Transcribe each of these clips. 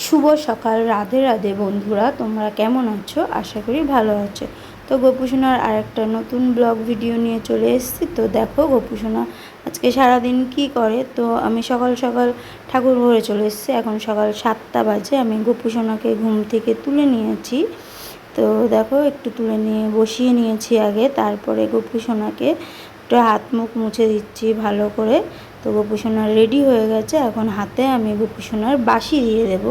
শুভ সকাল, রাধে রাধে বন্ধুরা। তোমরা কেমন আছো? আশা করি ভালো আছো। তো গোপুসোনার আরেকটা নতুন ব্লগ ভিডিও নিয়ে চলে এসেছি। তো দেখো গোপুসোনা আজকে সারাদিন কি করে। তো আমি সকাল সকাল ঠাকুর ঘরে চলে এসেছি। এখন সকাল 7টা বাজে। আমি গোপুসোনাকে ঘুম থেকে তুলে নিয়েছি। তো দেখো একটু তুলে নিয়ে বসিয়ে নিয়েছি আগে, তারপরে গোপুসোনাকে একটু হাত মুখ মুছে দিচ্ছি ভালো করে। তো গোপুসোনা রেডি হয়ে গেছে। এখন হাতে আমি গোপুসোনার বাসি দিয়ে দেব।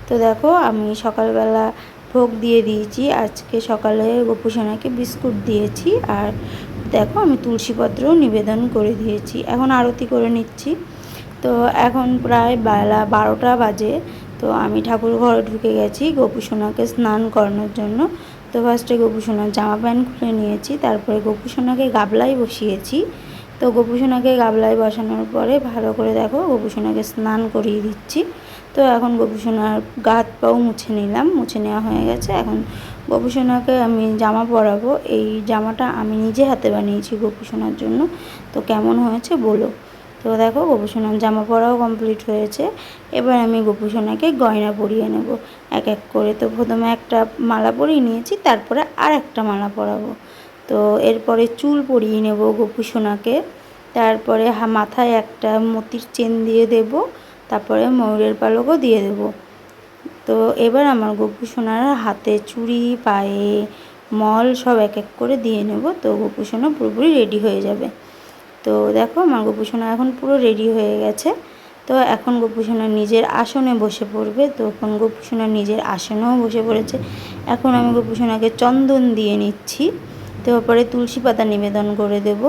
তো দেখো আমি সকালবেলা ভোগ দিয়ে দিয়েছি। আজকে সকালে গোপুসোনাকে বিস্কুট দিয়েছি, আর দেখো আমি তুলসীপত্রও নিবেদন করে দিয়েছি। এখন আরতি করে নিচ্ছি। তো এখন প্রায় বেলা 12টা বাজে। তো আমি ঠাকুর ঘরে ঢুকে গেছি গোপুসোনাকে স্নান করানোর জন্য। তো ফার্স্টে গোপুসোনার জামা প্যান্ট খুলে নিয়েছি, তারপরে গোপুসোনাকে গাবলায় বসিয়েছি। তো গোপুসোনাকে গাবলায় বসানোর পরে ভালো করে দেখো গোপুসোনাকে স্নান করিয়ে দিচ্ছি। তো এখন গোপুসোনার গা হাত পাও মুছে নিলাম, মুছে নেওয়া হয়ে গেছে। এখন গোপুসোনাকে আমি জামা পরাবো। এই জামাটা আমি নিজে হাতে বানিয়েছি গোপুসোনার জন্য। তো কেমন হয়েছে বলো। তো দেখো গোপুসোনার জামা পরাও কমপ্লিট হয়েছে। এবার আমি গোপুসোনাকে গয়না পরিয়ে নেব এক এক করে। তো প্রথমে একটা মালা পরিয়ে নিয়েছি, তারপরে আর একটা মালা পরাবো। তো এরপরে চুল পরিয়ে নেব গোপুসোনাকে। তারপরে মাথায় একটা মতির চেন দিয়ে দেব, তারপরে ময়ূরের পালকও দিয়ে দেব। তো এবার আমার গোপুসোনার হাতে চুড়ি, পায়ে মল সব এক এক করে দিয়ে নেব। তো গোপুসোনা পুরোপুরি রেডি হয়ে যাবে। তো দেখো আমার গোপুসোনা এখন পুরো রেডি হয়ে গেছে। তো এখন গোপুসোনা নিজের আসনে বসে পড়বে। তো এখন গোপুসোনা নিজের আসনেও বসে পড়েছে। এখন আমি গোপুসোনাকে চন্দন দিয়ে নিচ্ছি। তো পরে তুলসী পাতা নিবেদন করে দেব।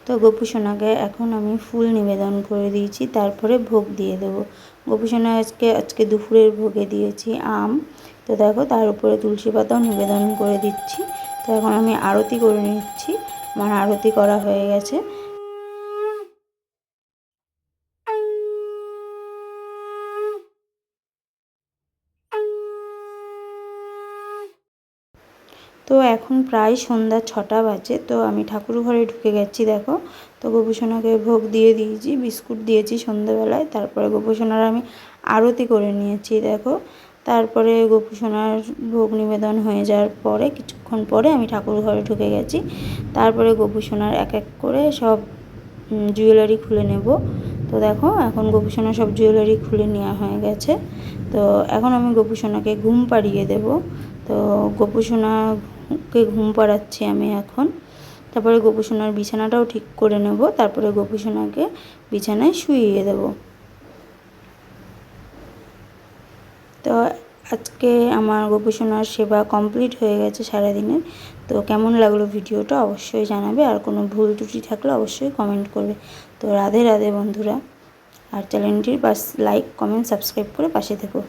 তো গোপুসোনাকে এখন আমি ফুল নিবেদন করে দিয়েছি, তারপরে ভোগ দিয়ে দেবো। গোপুসোনা আজকে দুপুরের ভোগে দিয়েছি আম। তো দেখো তার উপরে তুলসী পাতাও নিবেদন করে দিচ্ছি। তো এখন আমি আরতি করে নিচ্ছি। আমার আরতি করা হয়ে গেছে। তো এখন প্রায় সন্ধ্যা 6টা বাজে। তো আমি ঠাকুর ঘরে ঢুকে গেছি দেখো। তো গোপুসোনাকে ভোগ দিয়ে দিয়েছি, বিস্কুট দিয়েছি সন্ধ্যাবেলায়। তারপরে গোপুসোনার আমি আরতি করে নিয়েছি দেখো। তারপরে গোপুসোনার ভোগ নিবেদন হয়ে যাওয়ার পরে কিছুক্ষণ পরে আমি ঠাকুর ঘরে ঢুকে গেছি। তারপরে গোপুসোনার এক এক করে সব জুয়েলারি খুলে নেব। তো দেখো এখন গোপুসোনার সব জুয়েলারি খুলে নেওয়া হয়ে গেছে। তো এখন আমি গোপুসোনাকে ঘুম পাড়িয়ে দেব। তো গোপুসোনাকে ঘুম পাড়াচ্ছি আমি এখন। তারপরে গোপুসোনার বিছানাটাও ঠিক করে নেব। তারপরে গোপুসোনাকে বিছানায় শুইয়ে দেব। তো আজকে আমার গোপুসোনার সেবা কমপ্লিট হয়ে গেছে সারাদিনের। তো কেমন লাগলো ভিডিওটা অবশ্যই জানাবে, আর কোনো ভুল ত্রুটি থাকলে অবশ্যই কমেন্ট করবে। তো রাধে রাধে বন্ধুরা। আর চ্যানেলটির লাইক, কমেন্ট, সাবস্ক্রাইব করে পাশে থেকো।